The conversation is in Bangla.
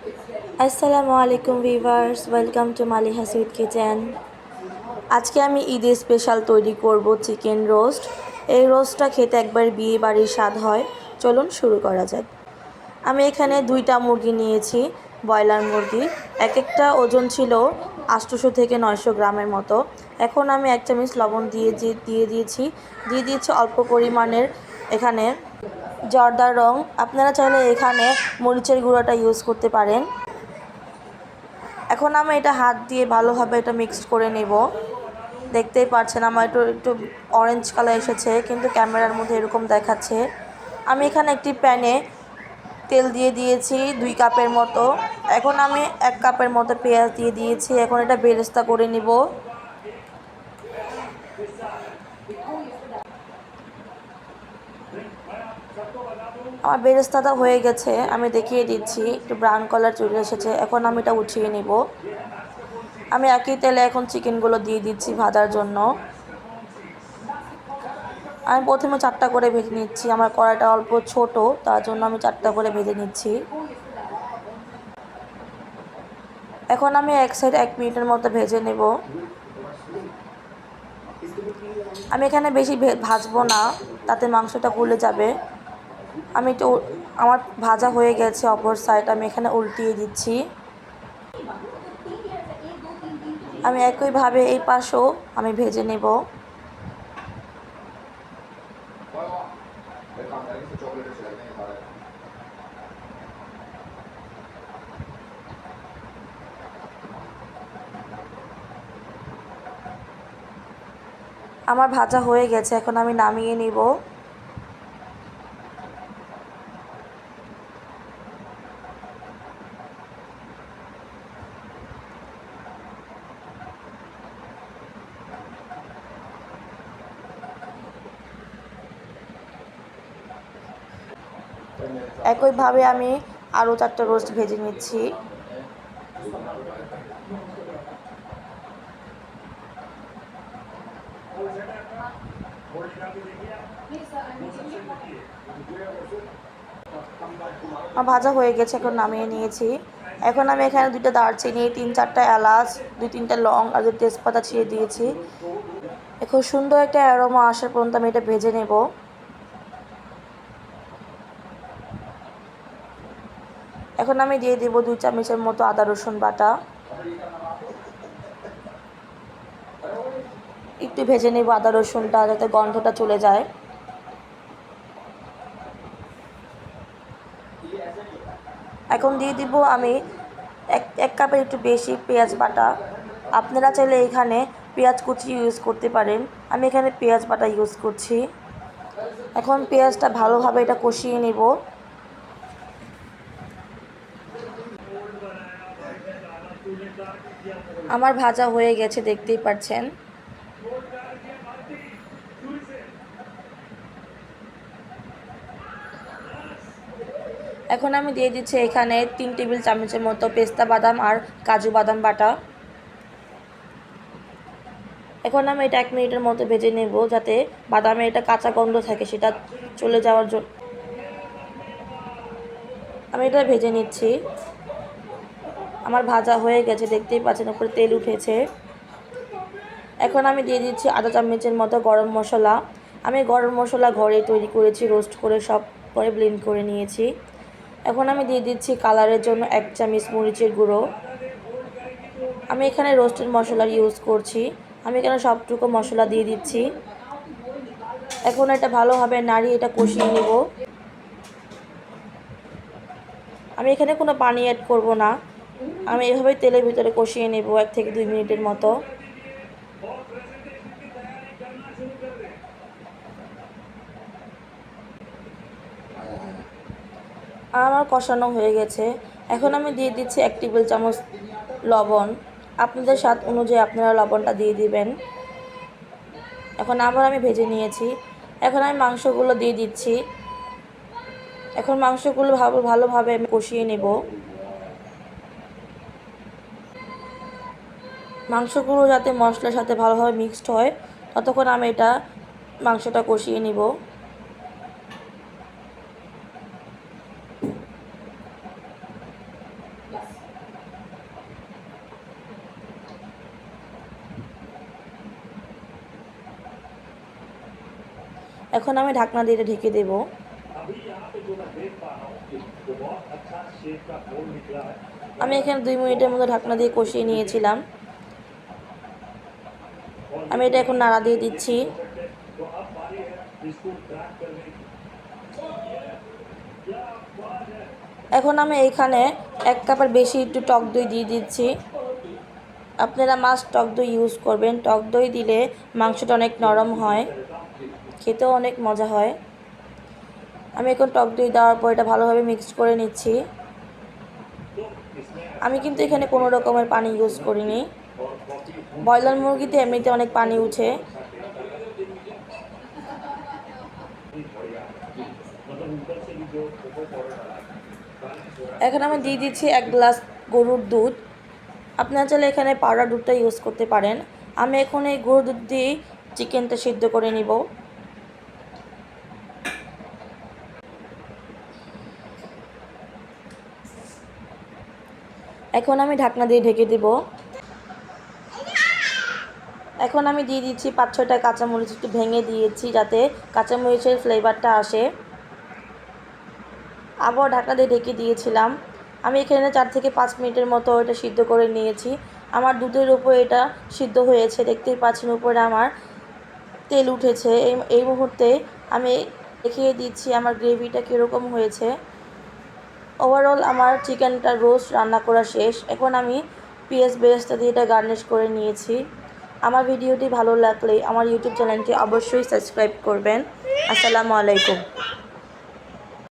আসসালামু আলাইকুম viewers, welcome to Maliha sweet kitchen. আজকে আমি ঈদের স্পেশাল তৈরি করব চিকেন রোস্ট। এই রোস্টটা খেতে একবার বিয়ে বাড়ির স্বাদ হয়। চলুন শুরু করা যাক। আমি এখানে 2টা মুরগি নিয়েছি, ব্রয়লার মুরগি। এক একটা ওজন ছিল 800 থেকে 900 গ্রামের মতো। এখন আমি 1 চামচ লবণ দিয়ে দিয়েছি অল্প পরিমাণের এখানে জর্দার রং। আপনারা চাইলে এখানে মরিচের গুঁড়োটা ইউজ করতে পারেন। এখন আমি এটা হাত দিয়ে ভালোভাবে এটা মিক্সড করে নেব। দেখতেই পাচ্ছেন আমার একটু অরেঞ্জ কালার এসেছে, কিন্তু ক্যামেরার মধ্যে এরকম দেখাচ্ছে। আমি এখানে একটি প্যানে তেল দিয়ে দিয়েছি 2 কাপের মতো। এখন আমি 1 কাপের মতো পেঁয়াজ দিয়ে দিয়েছি। এখন এটা বেরেস্তা করে নিব। আমার বেরেস্তাটা হয়ে গেছে, আমি দেখিয়ে দিচ্ছি। একটু ব্রাউন কালার চলে এসেছে। এখন আমি এটা উঠিয়ে নিব। আমি একই তেলে এখন চিকেনগুলো দিয়ে দিচ্ছি ভাজার জন্য। আমি প্রথমে 4টা করে ভেজে নিচ্ছি। আমার কড়াইটা অল্প ছোট, তার জন্য আমি 4টা করে ভেজে নিচ্ছি। এখন আমি এক সাইড 1 মিনিটের মতো ভেজে নেব। আমি এখানে বেশি ভাজবো না, তাতে মাংসটা গলে যাবে। আমি একটু আমার ভাজা হয়ে গেছে অপর সাইড, আমি এখানে উল্টিয়ে দিচ্ছি। আমি একইভাবে এই পাশেও আমি ভেজে নেব। আমার ভাজা হয়ে গেছে, এখন আমি নামিয়ে নিব। একইভাবে আমি আরও 4টা রোস্ট ভেজে নিচ্ছি। আমার ভাজা হয়ে গেছে, এখন নামিয়ে নিয়েছি। এখন আমি এখানে 2টা দারচিনি, 3-4টা এলাচ, 2-3টা লং আর 2 তেজপাতা ছিঁড়ে দিয়েছি। এখন সুন্দর একটা অ্যারোমা আসার পর্যন্ত আমি এটা ভেজে নেব। এখন আমি দিয়ে দেব 2 চামচের মতো আদা রসুন বাটা। একটু ভেজে নেব আদা রসুনটা, যাতে গন্ধটা চলে যায়। এখন দিয়ে দিব আমি এক কাপের একটু বেশি পেঁয়াজ বাটা। আপনারা চাইলে এখানে পেঁয়াজ কুচি ইউজ করতে পারেন, আমি এখানে পেঁয়াজ বাটা ইউজ করছি। এখন পেঁয়াজটা ভালোভাবে এটা কষিয়ে নেব। আমার ভাজা হয়ে গেছে, দেখতেই পাচ্ছেন। এখন আমি দিয়ে দিচ্ছি এখানে 3 টেবিল চামচের মতো পেস্তা বাদাম আর কাজু বাদাম বাটা। এখন আমি এটা 1 মিনিটের মতো ভেজে নেব, যাতে বাদামে এটা কাঁচা গন্ধ থাকে সেটা চলে যাওয়ার জন্য আমি এটা ভেজে নিচ্ছি। আমার ভাজা হয়ে গেছে, দেখতেই পাচ্ছেন উপরে তেল উঠেছে। এখন আমি দিয়ে দিচ্ছি আধা চামচের মতো গরম মশলা। আমি গরম মশলা ঘরে তৈরি করেছি, রোস্ট করে সব করে ব্লেন্ড করে নিয়েছি। এখন আমি দিয়ে দিচ্ছি কালারের জন্য 1 চামচ মরিচের গুঁড়ো। আমি এখানে রোস্টেড মশলা ইউজ করছি। আমি এখানে সবটুকু মশলা দিয়ে দিচ্ছি। এখন এটা ভালোভাবে নাড়িয়ে এটা কষিয়ে নেব। আমি এখানে কোনো পানি অ্যাড করব না, আমি এভাবেই তেলের ভিতরে কষিয়ে নেব 1 থেকে 2 মিনিটের মতো। আমার কষানো হয়ে গেছে। এখন আমি দিয়ে দিচ্ছি 1 টেবিল চামচ লবণ। আপনাদের স্বাদ অনুযায়ী আপনারা লবণটা দিয়ে দিবেন। এখন আবার আমি ভেজে নিয়েছি। এখন আমি মাংসগুলো দিয়ে দিচ্ছি। এখন মাংসগুলো ভালোভাবে আমি কষিয়ে নেব। মাংসগুলো যাতে মশলার সাথে ভালোভাবে মিক্সড হয়, ততক্ষণ আমি এটা মাংসটা কষিয়ে নিব। এখন আমি ঢাকনা দিয়ে এটা ঢেকে দেব। আমি এখানে 2 মিনিটের মতো ঢাকনা দিয়ে কষিয়ে নিয়েছিলাম। আমি এটা এখন নাড়া দিয়ে দিচ্ছি। এখন আমি এইখানে 1 কাপের বেশি একটু টক দই দিয়ে দিচ্ছি। আপনারা মাস্ট টক দই ইউজ করবেন। টক দই দিলে মাংসটা অনেক নরম হয়, খেতেও অনেক মজা হয়। আমি এখন টক দই দেওয়ার পর এটা ভালোভাবে মিক্স করে নিচ্ছি। আমি কিন্তু এখানে কোনো রকমের পানি ইউজ করিনি। ব্রয়লার মুরগিতে এমনিতে অনেক পানি উঠে। এখন আমি দিয়ে দিচ্ছি 1 গ্লাস গরুর দুধ। আপনারা চাইলে এখানে পাউডার দুধটা ইউজ করতে পারেন। আমি এখন এই গরুর দুধ দিয়ে চিকেনটা সিদ্ধ করে নিব। এখন আমি ঢাকনা দিয়ে ঢেকে দেব। এখন আমি দিয়ে দিচ্ছি 5-6টা কাঁচামরিচ একটু ভেঙে দিয়েছি যাতে কাঁচামরিচের ফ্লেভারটা আসে। আবার ঢাকনা দিয়ে ঢেকে দিয়েছিলাম। আমি এখানে 4 থেকে 5 মিনিটের মতো এটা সিদ্ধ করে নিয়েছি। আমার দুধের উপর এটা সিদ্ধ হয়েছে, দেখতেই পাচ্ছেন উপরে আমার তেল উঠেছে। এই মুহূর্তে আমি দেখিয়ে দিচ্ছি আমার গ্রেভিটা কীরকম হয়েছে। ওভারঅল আমার চিকেনটা রোস্ট রান্না করা শেষ। এখন আমি পেঁয়াজ বেরেস্তা দিয়ে এটা গার্নিশ করে নিয়েছি। আমার ভিডিওটি ভালো লাগলে আমার ইউটিউব চ্যানেলটি অবশ্যই সাবস্ক্রাইব করবেন। আসসালামু আলাইকুম।